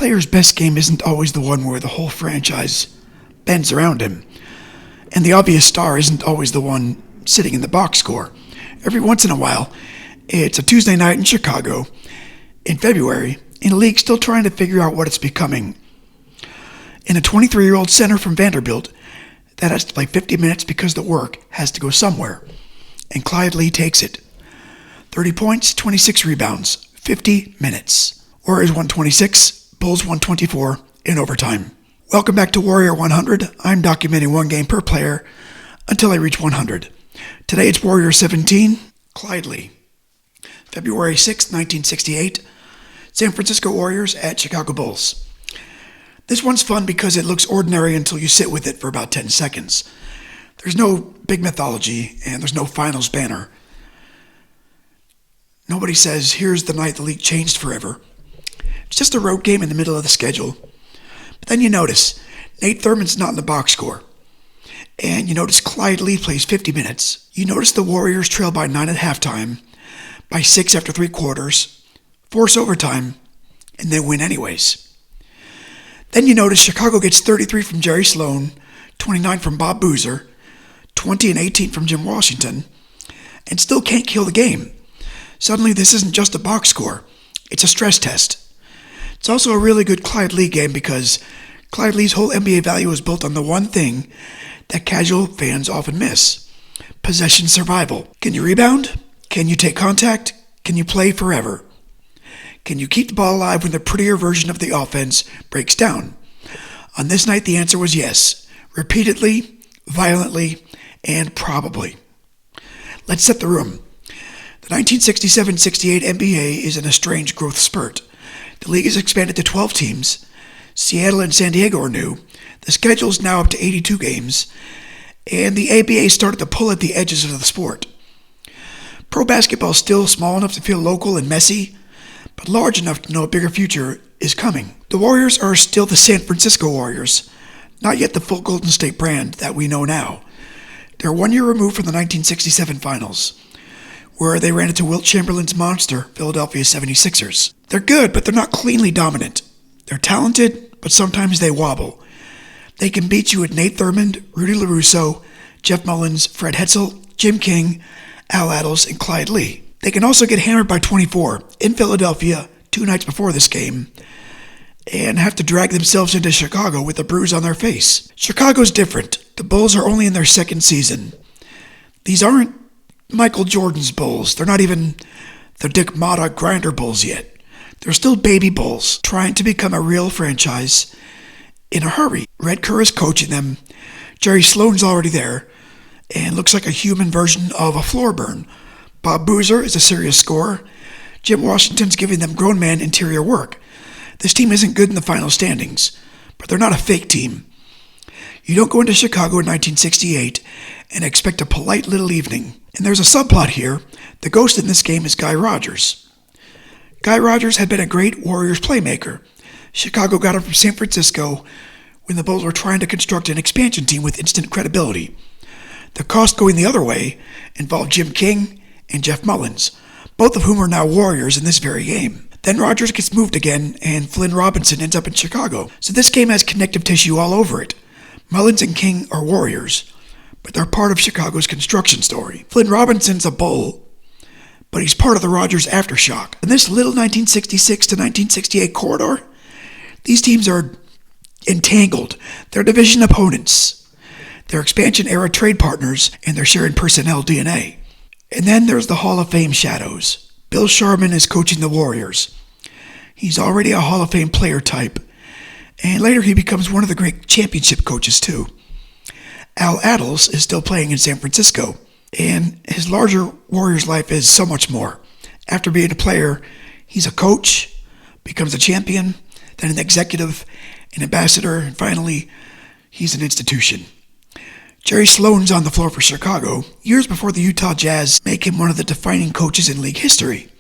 player's best game isn't always the one where the whole franchise bends around him, and the obvious star isn't always the one sitting in the box score. Every once in a while, it's a Tuesday night in Chicago in February, in a league still trying to figure out what it's becoming. And a 23-year-old center from Vanderbilt that has to play 50 minutes because the work has to go somewhere. And Clyde Lee takes it. 30 points, 26 rebounds, 50 minutes. Warriors 126, Bulls 124 in overtime. Welcome back to Warrior 100. I'm documenting one game per player until I reach 100. Today it's Warrior 17, Clyde Lee. February 6, 1968, San Francisco Warriors at Chicago Bulls. This one's fun because it looks ordinary until you sit with it for about 10 seconds. There's no big mythology, and there's no finals banner. Nobody says, here's the night the league changed forever. It's just a road game in the middle of the schedule. But then you notice, Nate Thurman's not in the box score. And you notice Clyde Lee plays 50 minutes. You notice the Warriors trail by 9 at halftime, by 6 after 3 quarters, force overtime, and then win anyways. Then you notice Chicago gets 33 from Jerry Sloan, 29 from Bob Boozer, 20 and 18 from Jim Washington, and still can't kill the game. Suddenly this isn't just a box score, it's a stress test. It's also a really good Clyde Lee game because Clyde Lee's whole NBA value is built on the one thing that casual fans often miss: possession survival. Can you rebound? Can you take contact? Can you play forever? Can you keep the ball alive when the prettier version of the offense breaks down? On this night, the answer was yes. Repeatedly, violently, and probably. Let's set the room. The 1967-68 NBA is in a strange growth spurt. The league has expanded to 12 teams. Seattle and San Diego are new. The schedule is now up to 82 games. And the ABA started to pull at the edges of the sport. Pro basketball is still small enough to feel local and messy, but large enough to know a bigger future is coming. The Warriors are still the San Francisco Warriors, not yet the full Golden State brand that we know now. They're 1 year removed from the 1967 finals, where they ran into Wilt Chamberlain's monster, Philadelphia 76ers. They're good, but they're not cleanly dominant. They're talented, but sometimes they wobble. They can beat you with Nate Thurmond, Rudy LaRusso, Jeff Mullins, Fred Hetzel, Jim King, Al Attles, and Clyde Lee. They can also get hammered by 24 in Philadelphia 2 nights before this game and have to drag themselves into Chicago with a bruise on their face. Chicago's different. The Bulls are only in their second season. These aren't Michael Jordan's Bulls. They're not even the Dick Motta Grinder Bulls yet. They're still baby Bulls trying to become a real franchise in a hurry. Red Kerr is coaching them. Jerry Sloan's already there and looks like a human version of a floor burn. Bob Boozer is a serious scorer. Jim Washington's giving them grown man interior work. This team isn't good in the final standings, but they're not a fake team. You don't go into Chicago in 1968 and expect a polite little evening. And there's a subplot here. The ghost in this game is Guy Rodgers. Guy Rodgers had been a great Warriors playmaker. Chicago got him from San Francisco when the Bulls were trying to construct an expansion team with instant credibility. The cost going the other way involved Jim King and Jeff Mullins, both of whom are now Warriors in this very game. Then Rodgers gets moved again, and Flynn Robinson ends up in Chicago. So this game has connective tissue all over it. Mullins and King are Warriors, but they're part of Chicago's construction story. Flynn Robinson's a Bull, but he's part of the Rodgers aftershock. In this little 1966 to 1968 corridor, these teams are entangled. They're division opponents. They're expansion-era trade partners, and they're sharing personnel DNA. And then there's the Hall of Fame shadows. Bill Sharman is coaching the Warriors. He's already a Hall of Fame player type, and later he becomes one of the great championship coaches too. Al Attles is still playing in San Francisco, and his larger Warriors life is so much more. After being a player, he's a coach, becomes a champion, then an executive, an ambassador, and finally, he's an institution. Jerry Sloan's on the floor for Chicago years before the Utah Jazz make him one of the defining coaches in league history.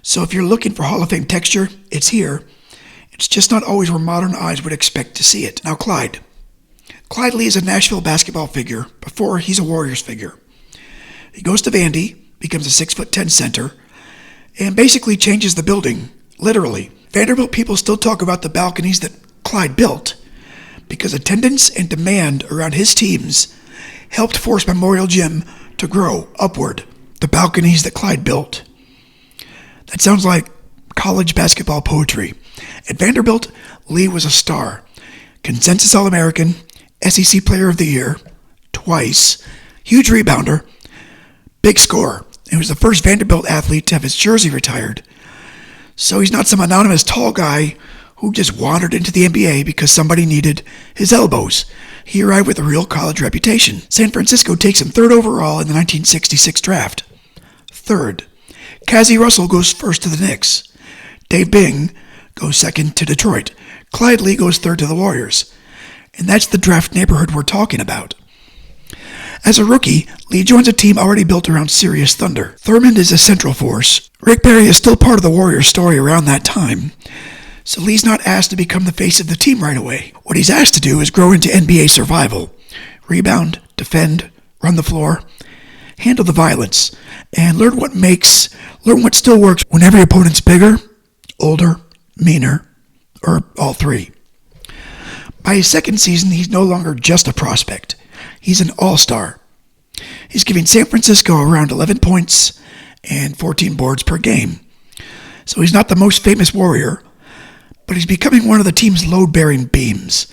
So if you're looking for Hall of Fame texture, it's here. It's just not always where modern eyes would expect to see it. Now Clyde. Clyde Lee is a Nashville basketball figure before he's a Warriors figure. He goes to Vandy, becomes a 6'10" center, and basically changes the building, literally. Vanderbilt people still talk about the balconies that Clyde built because attendance and demand around his teams helped force Memorial Gym to grow upward. The balconies that Clyde built. That sounds like college basketball poetry. At Vanderbilt, Lee was a star. Consensus All-American, SEC Player of the Year, twice, huge rebounder, big scorer. He was the first Vanderbilt athlete to have his jersey retired. So he's not some anonymous tall guy who just wandered into the NBA because somebody needed his elbows. He arrived with a real college reputation. San Francisco takes him third overall in the 1966 draft. Third. Cazzie Russell goes first to the Knicks. Dave Bing goes second to Detroit. Clyde Lee goes third to the Warriors. And that's the draft neighborhood we're talking about. As a rookie, Lee joins a team already built around Sirius Thunder. Thurmond is a central force. Rick Barry is still part of the Warriors story around that time. So Lee's not asked to become the face of the team right away. What he's asked to do is grow into NBA survival. Rebound, defend, run the floor, handle the violence, and learn what still works when every opponent's bigger, older, meaner, or all three. By his second season, he's no longer just a prospect. He's an all-star. He's giving San Francisco around 11 points and 14 boards per game. So he's not the most famous Warrior, but he's becoming one of the team's load-bearing beams.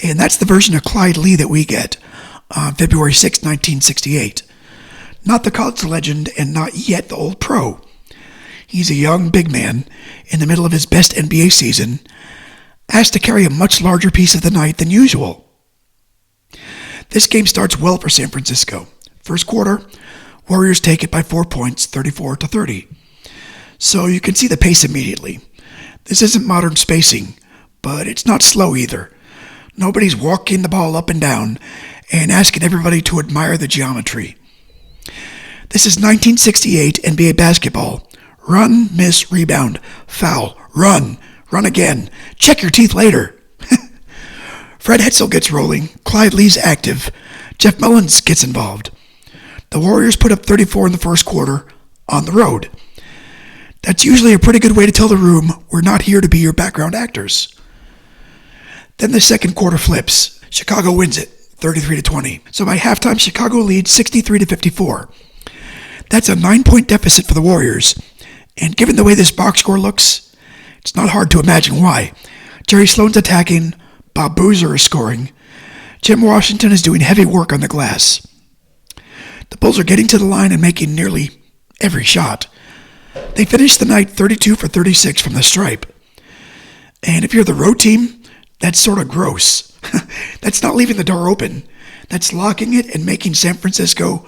And that's the version of Clyde Lee that we get on February 6, 1968. Not the college legend and not yet the old pro. He's a young big man in the middle of his best NBA season, asked to carry a much larger piece of the night than usual. This game starts well for San Francisco. First quarter, Warriors take it by 4 points, 34-30. So you can see the pace immediately. This isn't modern spacing, but it's not slow either. Nobody's walking the ball up and down and asking everybody to admire the geometry. This is 1968 NBA basketball. Run, miss, rebound, foul, run again. Check your teeth later. Fred Hetzel gets rolling. Clyde Lee's active. Jeff Mullins gets involved. The Warriors put up 34 in the first quarter on the road. That's usually a pretty good way to tell the room we're not here to be your background actors. Then the second quarter flips. Chicago wins it, 33-20. So by halftime, Chicago leads 63-54. That's a 9-point deficit for the Warriors. And given the way this box score looks, it's not hard to imagine why. Jerry Sloan's attacking, Bob Boozer is scoring, Jim Washington is doing heavy work on the glass. The Bulls are getting to the line and making nearly every shot. They finish the night 32 for 36 from the stripe. And if you're the road team, that's sort of gross. That's not leaving the door open. That's locking it and making San Francisco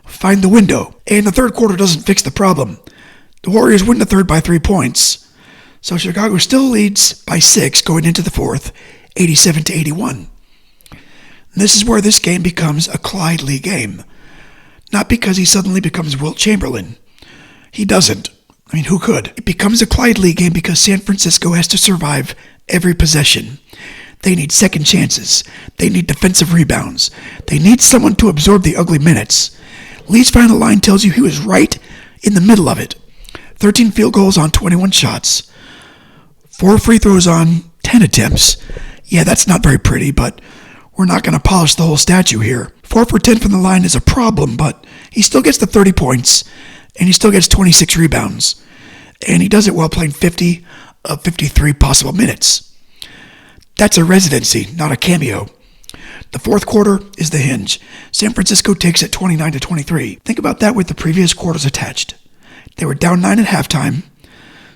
find the window. And the third quarter doesn't fix the problem. The Warriors win the third by 3 points. So Chicago still leads by 6 going into the fourth, 87-81. This is where this game becomes a Clyde Lee game. Not because he suddenly becomes Wilt Chamberlain. He doesn't. I mean, who could? It becomes a Clyde Lee game because San Francisco has to survive every possession. They need second chances. They need defensive rebounds. They need someone to absorb the ugly minutes. Lee's final line tells you he was right in the middle of it. 13 field goals on 21 shots. 4 free throws on 10 attempts. Yeah, that's not very pretty, but we're not going to polish the whole statue here. 4 for 10 from the line is a problem, but he still gets the 30 points, and he still gets 26 rebounds. And he does it while playing 50 of 53 possible minutes. That's a residency, not a cameo. The fourth quarter is the hinge. San Francisco takes it 29-23. Think about that with the previous quarters attached. They were down 9 at halftime,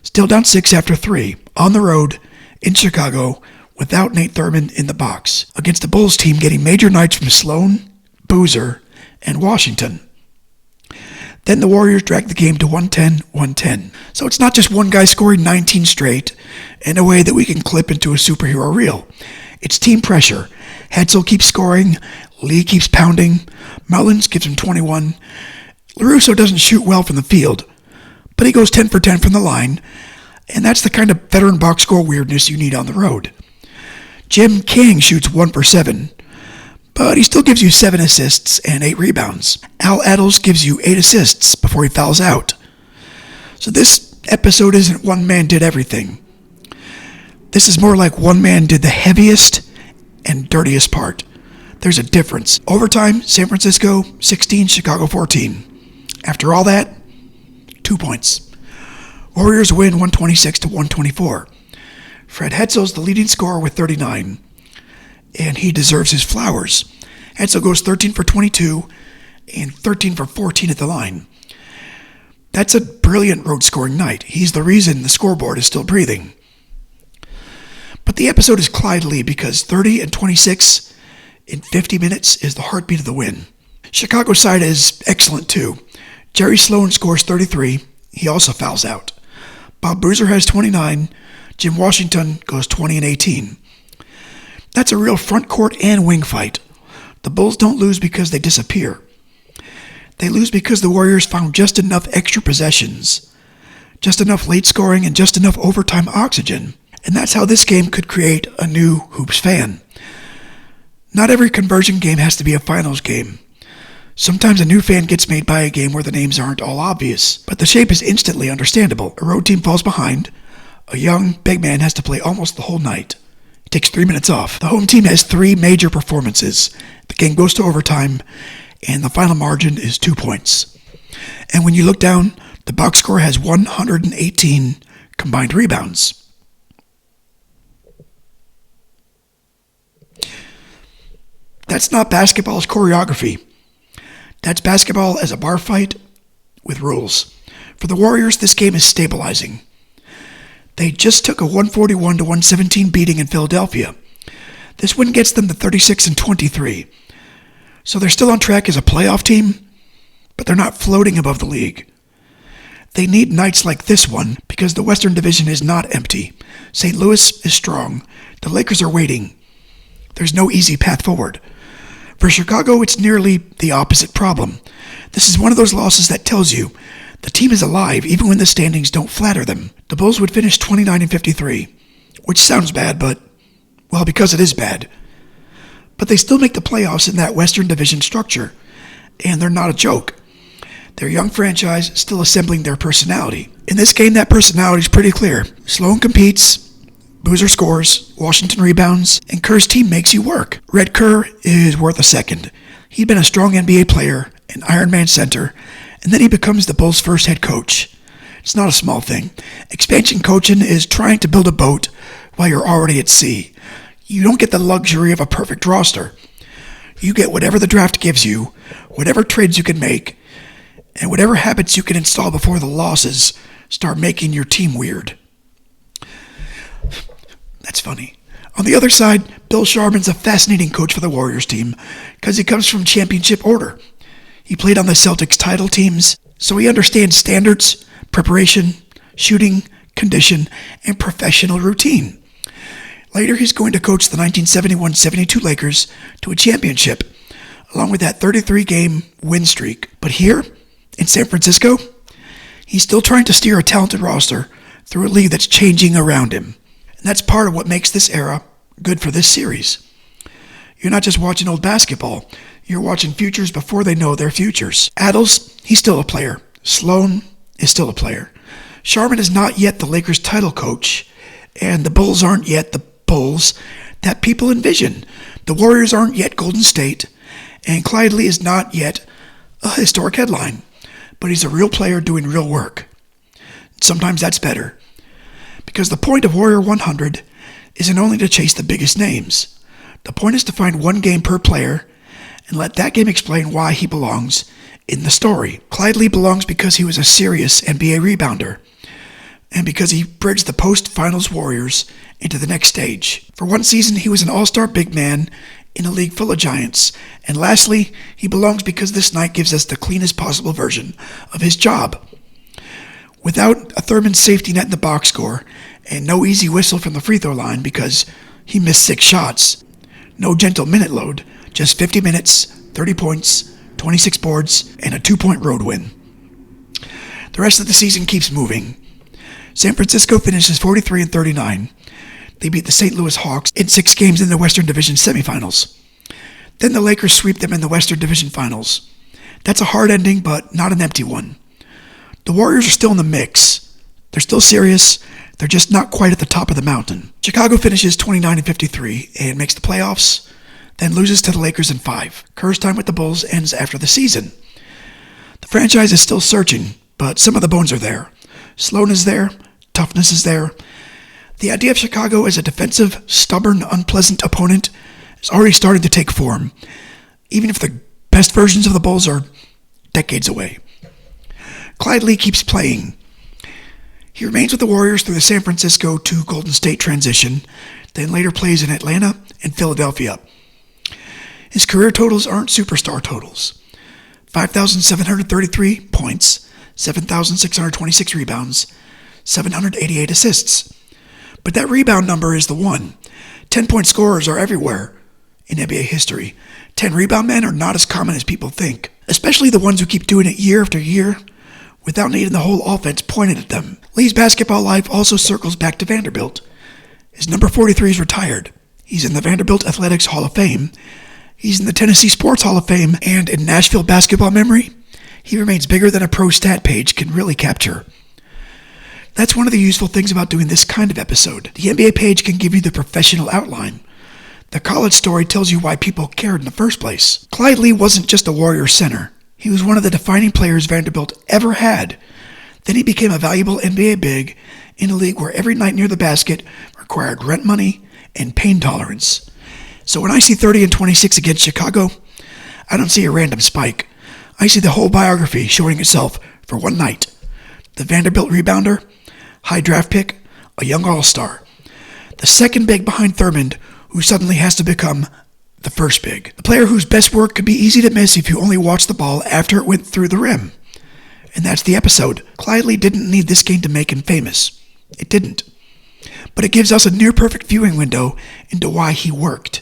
still down 6 after 3, on the road, in Chicago, without Nate Thurmond in the box, against the Bulls team getting major nights from Sloan, Boozer, and Washington. Then the Warriors drag the game to 110-110. So it's not just one guy scoring 19 straight in a way that we can clip into a superhero reel. It's team pressure. Hetzel keeps scoring, Lee keeps pounding, Mullins gives him 21. LaRusso doesn't shoot well from the field, but he goes 10 for 10 from the line, and that's the kind of veteran box score weirdness you need on the road. Jim King shoots 1 for 7, but he still gives you 7 assists and 8 rebounds. Al Attles gives you 8 assists before he fouls out. So this episode isn't one man did everything. This is more like one man did the heaviest and dirtiest part. There's a difference. Overtime, San Francisco 16, Chicago 14. After all that, 2 points. Warriors win 126 to 124. Fred Hetzel's the leading scorer with 39, and he deserves his flowers. Hetzel goes 13 for 22 and 13 for 14 at the line. That's a brilliant road scoring night. He's the reason the scoreboard is still breathing. But the episode is Clyde Lee because 30 and 26 in 50 minutes is the heartbeat of the win. Chicago's side is excellent too. Jerry Sloan scores 33. He also fouls out. Bob Boozer has 29. Jim Washington goes 20 and 18. That's a real front court and wing fight. The Bulls don't lose because they disappear. They lose because the Warriors found just enough extra possessions, just enough late scoring, and just enough overtime oxygen. And that's how this game could create a new Hoops fan. Not every conversion game has to be a finals game. Sometimes a new fan gets made by a game where the names aren't all obvious, but the shape is instantly understandable. A road team falls behind. A young, big man has to play almost the whole night. He takes 3 minutes off. The home team has 3 major performances. The game goes to overtime, and the final margin is 2 points. And when you look down, the box score has 118 combined rebounds. That's not basketball's choreography. That's basketball as a bar fight with rules. For the Warriors, this game is stabilizing. They just took a 141 to 117 beating in Philadelphia. This win gets them to 36 and 23. So they're still on track as a playoff team, but they're not floating above the league. They need nights like this one because the Western Division is not empty. St. Louis is strong. The Lakers are waiting. There's no easy path forward. For Chicago, it's nearly the opposite problem. This is one of those losses that tells you the team is alive even when the standings don't flatter them. The Bulls would finish 29 and 53, which sounds bad, but, well, because it is bad. But they still make the playoffs in that Western Division structure, and they're not a joke. They're a young franchise still assembling their personality. In this game, that personality is pretty clear. Sloan competes, Boozer scores, Washington rebounds, and Kerr's team makes you work. Red Kerr is worth a second. He'd been a strong NBA player, an Ironman center, and then he becomes the Bulls' first head coach. It's not a small thing. Expansion coaching is trying to build a boat while you're already at sea. You don't get the luxury of a perfect roster. You get whatever the draft gives you, whatever trades you can make, and whatever habits you can install before the losses start making your team weird. That's funny. On the other side, Bill Sharman's a fascinating coach for the Warriors team because he comes from championship order. He played on the Celtics title teams, so he understands standards, preparation, shooting, condition, and professional routine. Later, he's going to coach the 1971-72 Lakers to a championship, along with that 33-game win streak. But here, in San Francisco, he's still trying to steer a talented roster through a league that's changing around him. And that's part of what makes this era good for this series. You're not just watching old basketball. You're watching futures before they know their futures. Adles, he's still a player. Sloan is still a player. Sharman is not yet the Lakers title coach, and the Bulls aren't yet the Bulls that people envision. The Warriors aren't yet Golden State, and Clyde Lee is not yet a historic headline. But he's a real player doing real work. Sometimes that's better. Because the point of Warrior 100 isn't only to chase the biggest names. The point is to find one game per player and let that game explain why he belongs in the story. Clyde Lee belongs because he was a serious NBA rebounder and because he bridged the post-finals Warriors into the next stage. For one season, he was an all-star big man in a league full of giants. And lastly, he belongs because this night gives us the cleanest possible version of his job. Without a Thurman safety net in the box score, and no easy whistle from the free throw line because he missed 6 shots, no gentle minute load, just 50 minutes, 30 points, 26 boards, and a 2-point road win. The rest of the season keeps moving. San Francisco finishes 43 and 39. They beat the St. Louis Hawks in 6 games in the Western Division semifinals. Then the Lakers sweep them in the Western Division finals. That's a hard ending, but not an empty one. The Warriors are still in the mix. They're still serious. They're just not quite at the top of the mountain. Chicago finishes 29-53 and makes the playoffs, then loses to the Lakers in 5. Kerr's time with the Bulls ends after the season. The franchise is still searching, but some of the bones are there. Sloan is there. Toughness is there. The idea of Chicago as a defensive, stubborn, unpleasant opponent is already starting to take form, even if the best versions of the Bulls are decades away. Clyde Lee keeps playing. He remains with the Warriors through the San Francisco to Golden State transition, then later plays in Atlanta and Philadelphia. His career totals aren't superstar totals. 5,733 points, 7,626 rebounds, 788 assists. But that rebound number is the one. 10-point scorers are everywhere in NBA history. 10 rebound men are not as common as people think, especially the ones who keep doing it year after year without needing the whole offense pointed at them. Lee's basketball life also circles back to Vanderbilt. His number 43 is retired. He's in the Vanderbilt Athletics Hall of Fame. He's in the Tennessee Sports Hall of Fame, and in Nashville basketball memory, he remains bigger than a pro stat page can really capture. That's one of the useful things about doing this kind of episode. The NBA page can give you the professional outline. The college story tells you why people cared in the first place. Clyde Lee wasn't just a Warrior center. He was one of the defining players Vanderbilt ever had. Then he became a valuable NBA big in a league where every night near the basket required rent money and pain tolerance. So when I see 30 and 26 against Chicago, I don't see a random spike. I see the whole biography showing itself for one night. The Vanderbilt rebounder, high draft pick, a young all-star. The second big behind Thurmond, who suddenly has to become the first big. The player whose best work could be easy to miss if you only watched the ball after it went through the rim. And that's the episode. Clyde Lee didn't need this game to make him famous. It didn't. But it gives us a near-perfect viewing window into why he worked.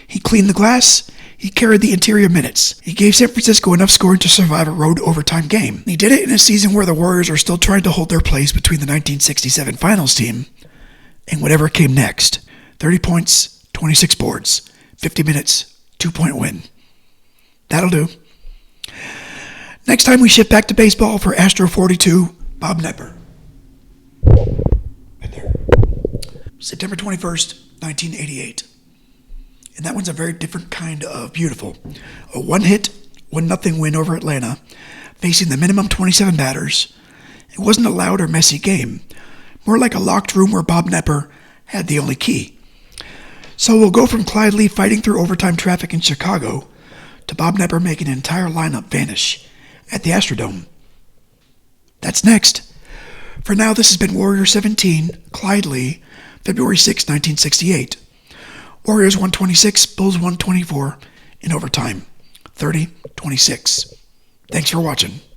He cleaned the glass. He carried the interior minutes. He gave San Francisco enough scoring to survive a road overtime game. He did it in a season where the Warriors are still trying to hold their place between the 1967 finals team and whatever came next. 30 points, 26 boards, 50 minutes, 2-point win. That'll do. Next time we shift back to baseball for Astro 42, Bob Knepper. Right there. September 21st, 1988. And that one's a very different kind of beautiful. A one-hit, 1-0 win over Atlanta, facing the minimum 27 batters. It wasn't a loud or messy game, more like a locked room where Bob Knepper had the only key. So we'll go from Clyde Lee fighting through overtime traffic in Chicago to Bob Knepper making an entire lineup vanish at the Astrodome. That's next. For now, this has been Warrior 17, Clyde Lee, February 6, 1968. Warriors 126, Bulls 124 in overtime, 30-26. Thanks for watching.